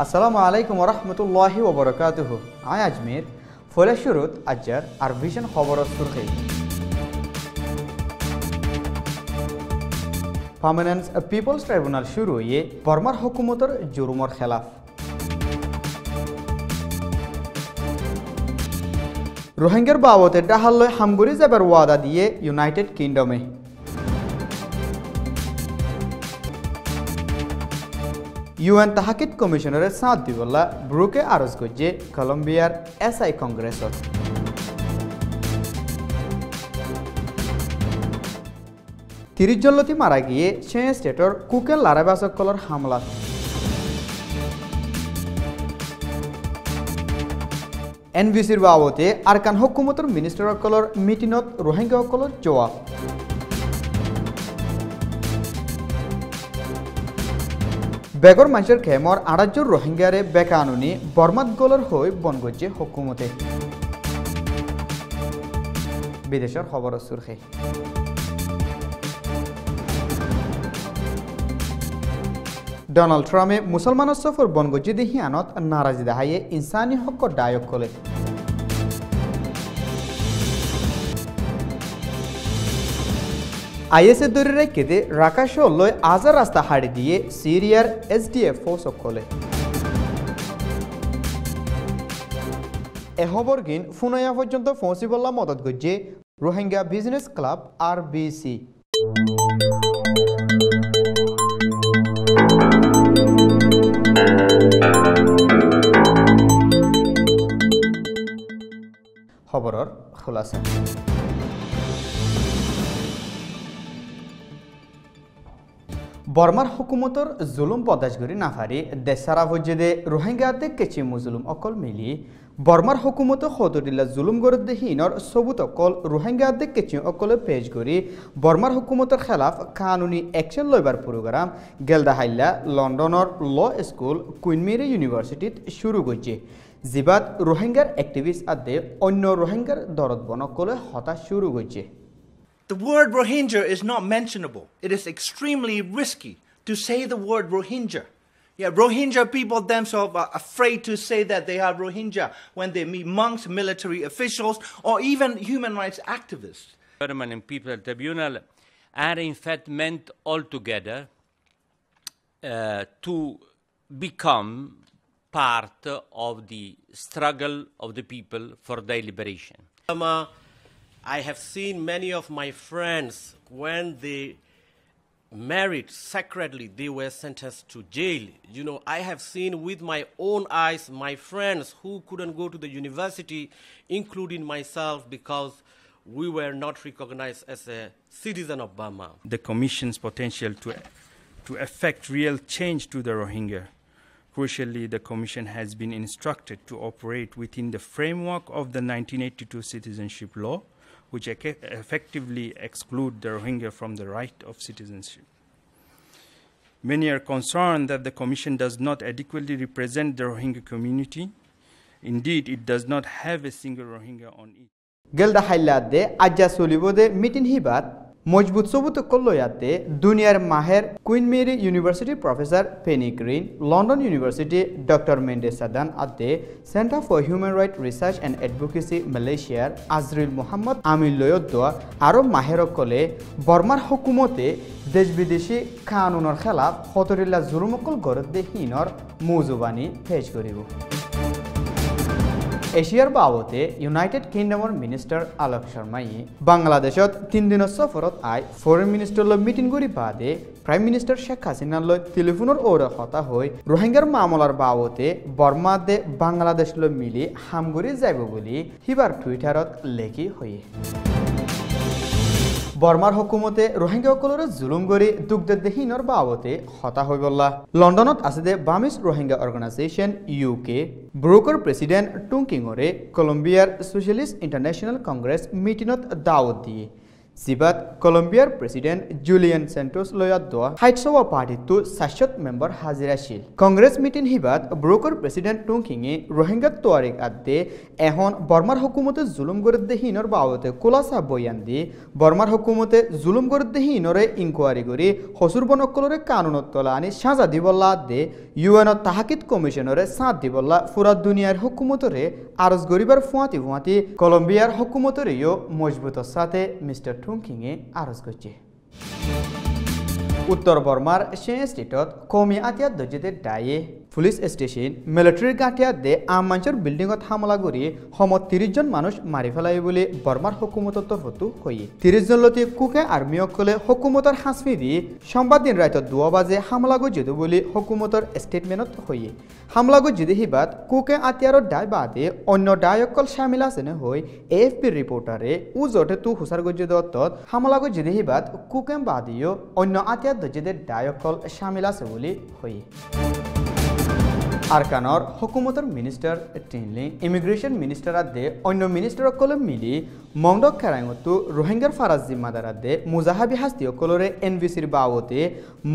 আসসালামু আলাইকুম ওয়া রাহমাতুল্লাহি ওয়া বারাকাতুহু। আই আজমের ফলে শুরুত আজর আর ভিশন খবর সুরখি। পার্মানেন্ট পিপলস ট্রাইব্যুনাল শুরু হয়ে বর্মার হুকুমতর জুরুমর খেলাফ। রোহিঙ্গার বাবতে ডাহাল্লয় হামগুরি যাবার ওয়াদা দিয়ে ইউনাইটেড কিংডমে। ইউএন তাহাকিদ কমিশনারের সাথ দিবল্লা ব্রুকে আরজ করছে কলম্বিয়ার এসআই কংগ্রেসত। 30 জনলতি মারা গিয়ে সে স্টেটর কুকেল লারাবাসকলর হামলা। এনভিসির বাবতে আরকান হুকুমতর মিনিস্টারসকলর মিটিনত রোহিঙ্গাসকলর জবাব। বেগর মানুষের খেমর 8 জন রোহিঙ্গারে বেকানুনি বর্মাত গলর হয়ে বন গজ্জে হুকুমতে। বিদেশের খবর সুরখে। ডোনাল্ড ট্রাম্পে মুসলমানের সফর বন গজ্জে দেখি আনত নারাজি দেখাইয়ে ইনসানি হক ডায়ক কলে। আইএসের দৌড়ে রেখে রাকা শহর আজার রাস্তা হাড়ি দিয়ে সিরিয়ার এসডিএফ ফোর্স কলে। এহবর গিন ফুনাইয়া পর্যন্ত পৌঁছিবল্লা মদত গজ্জে রোহিঙ্গা বিজনেস ক্লাব RBC। খবরের খোলাসা। বর্মার হুকুমতর জুলুম বদাস করি না পারি দেশ সারা পর্যায়ে রোহিঙ্গাতে কেচি মুজুলুম অকল মিলি বর্মার হুকুমত হতদিল্লা জুলুম গরদ দেহিনর সবুত অকল রোহিঙ্গাতে কেচি অকলে পেশ করি বর্মার হুকুমতর খেলাফ কানুনি অ্যাকশন লইবার প্রোগ্রাম গেলদাহাইল্লা লন্ডনের ল স্কুল কুইন মেরি ইউনিভার্সিটিত শুরু করছে। জিবাত রোহিঙ্গার অ্যাক্টিভিস্ট আদে অন্য রোহিঙ্গার দরদ বনকলে হতাশ শুরু করছে। The word Rohingya is not mentionable. It is extremely risky to say the word Rohingya. Yeah, Rohingya people themselves are afraid to say that they are Rohingya when they meet monks, military officials, or even human rights activists. Permanent People Tribunal are in fact meant altogether to become part of the struggle of the people for their liberation. I have seen many of my friends, when they married secretly, they were sentenced to jail. You know, I have seen with my own eyes my friends who couldn't go to the university, including myself, because we were not recognized as a citizen of Burma. The Commission's potential to effect real change to the Rohingya. Crucially, the Commission has been instructed to operate within the framework of the 1982 Citizenship Law, which effectively exclude the Rohingya from the right of citizenship. Many are concerned that the Commission does not adequately represent the Rohingya community. Indeed, it does not have a single Rohingya on it. Gelda hailade ajja solibode mitin hibat মজবুত সবুত কল্লয়াতে দুনিয়ার মাহের Queen Mary University professor Penny Green, London University doctor Mendes সাদান আদে centre for human right research and advocacy মালয়েশিয়ার Azril Mohammad আমির লয়দোয়া আরও মাহের কলে বর্মার হুকুমতে দেশ বিদেশি কানুনের খেলাফ হতরিল্লা জুলুমকল গরদে হিনর মৌজুবানি পেশ করিব। এশিয়ার বাবতে ইউনাইটেড কিংডমৰ মিনিষ্টাৰ আলোক শৰ্মাই বাংলাদেশত 3 দিনৰ সফৰত আই ফৰেন মিনিষ্টাৰলৈ মিটিং কৰি বাদে প্ৰাইম মিনিষ্টাৰ শেখ হাছিনালৈ টেলিফোনৰ ওৰে হতা হৈ রোহিঙ্গার মামলার বাবতে বর্মাদে বাংলাদেশলৈ মিলি হামগুৰি যাব বুলি হিবাৰ টুইটাৰত লেখি হয়ে। বর্মার হুকুমতে রোহিঙ্গাসকলরে জুলুম করে দুগ্ধদেহীনর বাবতে হতা হয়ে বললা। লন্ডনত আছে the Burmese Rohingya organisation UK ব্রোকার প্রেসিডেন্ট টুংকিংরে কলম্বিয়ার সোশ্যালিস্ট ইন্টারন্যাশনাল কংগ্রেস মিটিনত দাওয়াত দিয়ে জিবাত কলম্বিয়ার প্রেসিডেন্ট জুলিয়ান সেন্টোস লয়াত দোয়া হাইটসওয়া পার্টি তো ৬০ মেম্বার হাজির আছিল কংগ্রেস মিটিং হিবাত ব্রোকর প্রেসিডেন্ট টুংকিংয়ে রোহিঙ্গা তোয়ারিক আদে এখন বর্মার হুকুমতে জুলুম গরদ্দে হিনর বাবতে কোলাসা বয়ান দি বর্মার হুকুমতে জুলুম গরদ্দে হিনরে ইনকোয়ারি করি হসুর বনকলরে কানুনত তলা আনি সাজা দিবল্লা দে ইউএন তাহাকিদ কমিশনরে সাথ দিবল্লা ফুরা দুনিয়ার হুকুমতরে আরজ গরিবার ফুয়াতি কলম্বিয়ার হুকুমতরেও মজবুতর সাথে মিস্টার টুংকিংয়ে আরজ করছে উত্তর বর্মার সে স্টেটত কমি আতিয়াত দজিতে ডায়ে পুলিশ স্টেশন মিলিটারি গাঁটিয়াত দে আম মানুষের বিল্ডিংত হামলা করি সমত 30 জন মানুষ মারি ফেলাই বলে বর্মার হুকুমতর তরফতো হয়ে 30 জন লতি কুকে আর্মিসকলে হুকুমতর হাসমি দি সোমবার দিন রাত 2 বাজে হামলা গজিদু বলে হুকুমতর স্টেটমেন্টত হয়ে হামলা গজিদে হিবাত কুকে আতিয়ারর দায় বাদে অন্য দায়কল শামিল আছেনে হই এএফপি রিপোর্টারে উজটে তু হুসার গজিদ তত হামলা গজিদে হিবাত কুকে বাদিও অন্য আতিয়াত দজিদের দায়কল শামিল আছে বলে হয়ে আরকানর হুকুমতর মিনিস্টার টিনলি ইমিগ্রেশন মিনিস্টার আদে অন্য মিনিস্টার অকলে মিলি মংডক খেরাঙতো রোহিঙ্গার ফারাজ জিম্মাদার আদে মুজাহাবি হাস্তি অকলরে এনভিসির বাবতে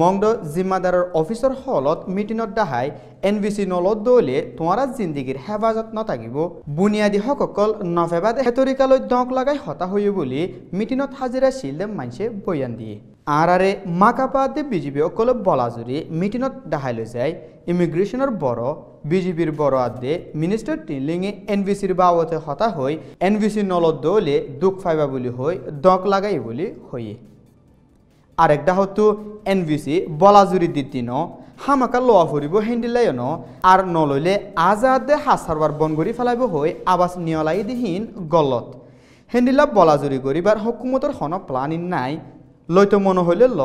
মংড জিম্মাদারের অফিসর হলত মিটিনত ডাহাই এনভিসি নলত দলে তোমারা জিন্দিগির হেফাজত নথাকিব বুনিয়াদী হক অকল নফেবাদে হেতরিকালৈ দক লাগাই হতা হয়ে বলে মিটিনত হাজিরা শিলদে মানছে বয়ান দিয়ে আরে মাকাপাদে বিজেপি অকলে বলাজুরি মিটিনত ডাহাই লৈ যায় ইমিগ্রেশনের বড় বিজেপির বড় আদে মিনিস্টার টিনলিংয়ে এনভিসির বাবতে হতা হই এনভিসি নলত দলে দুঃখ ফাইবা বলি হই দক লাগাই বলি হইয়ে আরেকটা হতো এনভিসি বলাজুরি দিতিন হামাকা লোয়া ফুরিব হেন্ডিলাইন আর নলইলে আজাদে হাসারবার বনগরি ফেলাইব হই আবাস নিয়লাই দিহীন গলত হেন্ডিলা বলাজুরি করিবার হুকুমতর হন প্লানিং নাই লইতো মনে হইলে ল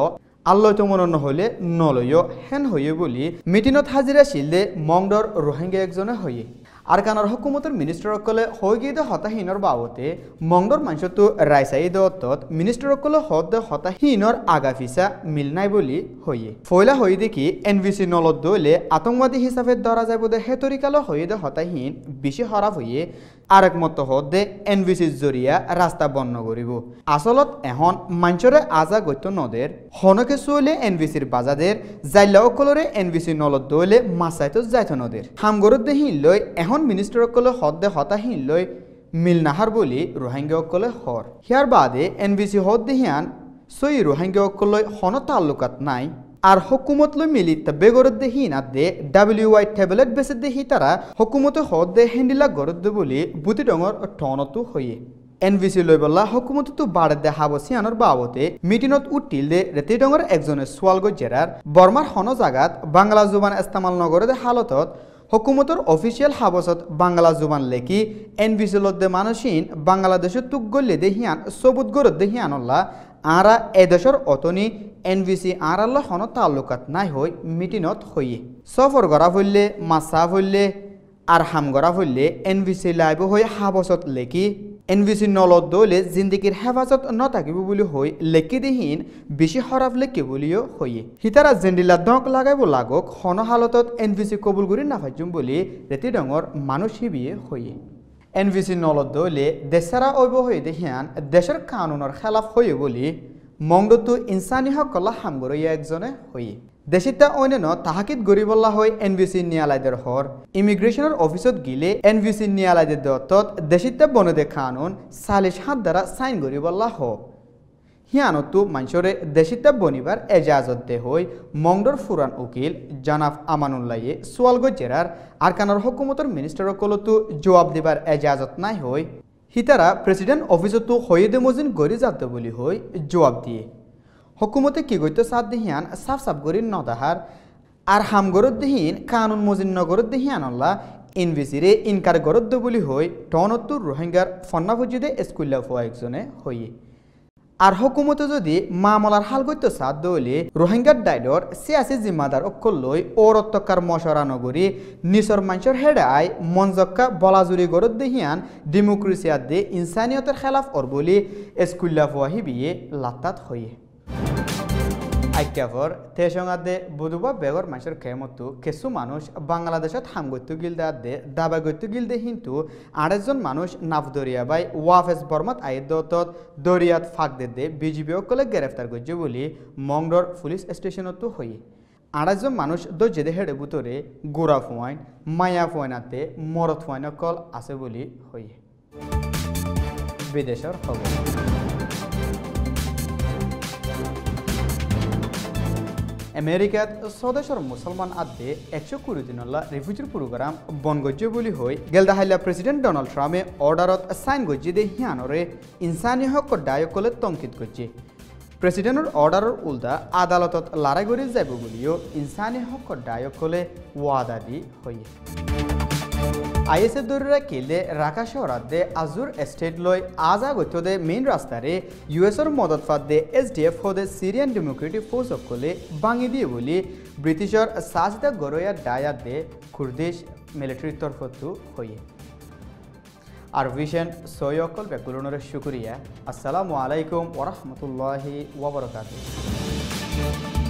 আল্লয় তো মনে নহলে নলয় হেন হইয়ে বলি মিটিনত হাজিরা শিলদে মংডর রোহিঙ্গা একজনে হইয়ে আরকানর হুকুমতের মিনিস্টার অকলে হয়ে গিয়ে হতাহীনর বাবতে মংডর মানুষ তো রাইসাই দত্তত মিনিস্টার অকলে হদ হতাহীনর আগা ফিসা মিল নাই বলি হইয়ে ফয়লা হয়ে দেখি এনভিসি নলত দলে আতঙ্কবাদী হিসাবে ধরা যায় বোধে হে তরিকালো হয়ে দে হতাহীন বেশি হরাপ হইয়ে আরেক মত হদে এনভিসির জরিয়া রাস্তা বন্ধ করিব আসলত এখন মানুষরে আজা গত্য নদের হনকে চলে এনভিসির বাজাদের জাইলা অকলরে এনভিসি নলত দলে মাসাইতো যাইতো নদের হামগরত দেহীন লই এখন মিনিস্টার অকলে হদে হতাহীন লই মিল নাহার বলি রোহিঙ্গা অকলে হর হিয়ার বাদে এনভিসি হদ দেহিয়ান সই রোহিঙ্গা অকলই হন তাল্লুকাত নাই আর হুকুমত লই মিলি বেগরত দেহি না দে WY ট্যাবলেট বেসে দেহি তারা হুকুমতে হদ দে হেন্ডিলা গরত দে বলি বুতি ডঙর টনতো হইয়ে এনভিসি লই বলা হুকুমত তো বাড়ে দে হাবসিয়ানোর বাবতে মিটিনত উঠিল দে রেতি ডঙর একজনের সোয়ালগ জেরার বর্মার হন জাগাত বাংলা জুবান ইস্তেমাল নগরে দে হালতত হুকুমতর অফিসিয়াল হাবসত বাংলা জুবান লেখি এনভিসি লদ্দে মানুষিন বাংলাদেশের তুক গল্লে দেহিয়ান সবুত গরত দেহিয়ানল্লা আরা এদেশর অতনি এনভিসি আর আল্লাহ হন তাল্লুকাত নাই হই মিটিনত হইয়ে সফর করা ফললে মাসা ফললে আর হাম করা ফললে এনভিসি লাইব হয়ে হাবসত লেখি এনভিসি নলত দলে জিন্দিগির হেফাজত নথাকিব বলি হই লেখি দিহীন বেশি হরাফ লেখি বলিও হইয়ে হিতারা জেন্ডিলা দক লাগাইব লাগক হন হালতত এনভিসি কবুল করি নাফাইজুম বলি রেতি ডঙর মানুষ হিবিয়ে হইয়ে এনভিসি নলত দলে দেশারা অইব হয়ে দেহিয়ান দেশের কানুনের খেলাফ হয়ে বলি মংডতো ইনসানি হকল্লা হামগরইয়া একজনে হইয়ে দেশিতা অন্যান্য তাহাকিদ গরিবল্লা হয়ে এনভিসি নিয়ালাইদের হর ইমিগ্রেশনের অফিসত গিলে এনভিসি নিয়ালাইদের দত্তত দেশিতা বনদে কানুন সালিশ হাত দ্বারা সাইন গরিবল্লা হ হিয়ানতো মানুষরে দেশিতা বনিবার এজাজত দে হই মংডর ফুরান উকিল জানাফ আমানুল্লাহে সোয়ালগ জেরার আরকানর হুকুমতর মিনিস্টার কলতো জবাব দিবার এজাজত নাই হই হিতারা প্রেসিডেন্ট অফিসতো হইদে মজিন গরি যাতে বলি হই জবাব দিয়ে হুকুমতে কি গইতো সাত দেহিয়ান সাফ সাফ গরি নদাহার আর হামগরত দেহিন কানুন মজিন নগরত দেহিয়ানল্লা এনভিসিরে ইনকার গরত বলি হই টনতো রোহিঙ্গার ফন্নাফুজিদে স্কুল্লা ফুয়া একজনে হইয়ে আর হুকুমতে যদি মামলার হাল গইতো সাত দলে রোহিঙ্গার ডাইডর সিয়াসি জিম্মাদার অক্ষর লই ওরত্তকার মশরা নগরী নিসর মানুষের হেডাই মঞ্জক্কা বলাজুরি গরত দেহিয়ান ডেমোক্রেসিয়াত দে ইনসানিয়তের খেলাফ অর বলি স্কুল্লা ফুয়া হিবিয়ে লাত্তাত হইয়ে আইক্যাফর তেসঙ্গাদে বুধবা বেগর মানুষের খেমতো কিছু মানুষ বাংলাদেশত হামগত্য গিলদে আদে দাবাগত্য গিলদে কিন্তু আড়াইজন মানুষ নাফদরিয়া বাই ওয়াফেস বর্মাত আইদত দরিয়াত ফাঁক দে বিজিবি অকলে গ্রেফতার করছে বলে মংডর পুলিশ স্টেশনতো হয়ে আড়াইজন মানুষ দর্জেদে হেডে বুতরে গোড়া ফুয়াইন মায়া ফুয়াইনাতে মরত ফুয়াইন অকল আছে বলে হয়ে বিদেশের খবর আমেরিকাত স্বদেশর মুসলমান আদে 120 দিনলা রিফিউজির প্রোগ্রাম বন গজ্জে বলি হই গেলদাহাইলা প্রেসিডেন্ট ডোনাল্ড ট্রাম্পে অর্ডারত সাইন গজ্জে দে হিয়ানরে ইনসানি হক ডায়কলে তংকিত গজ্জে প্রেসিডেন্টর অর্ডারর উল্টা আদালতত লড়াই করে যাব বলিও ইনসানি হক ডায়কলে ওয়াদা দি হই আইএসএ দরিরা কিলে রাকা শহরাদে আজুর এস্টেট লই আজা গত্যদে মেইন রাস্তারে ইউএসর মদত ফাদে এসডিএফ হদে সিরিয়ান ডেমোক্রেটিক ফোর্স অকলে বাঙি দিয়ে বলি ব্রিটিশর সাজদা গরয়া ডায়াত দে কুর্দিশ মিলিটারি তরফতু হয়ে আর ভিশন সৈয়কল বেকুলনের শুকরিয়া আসসালামু আলাইকুম ওয়া রাহমাতুল্লাহি ওয়া বারাকাতুহু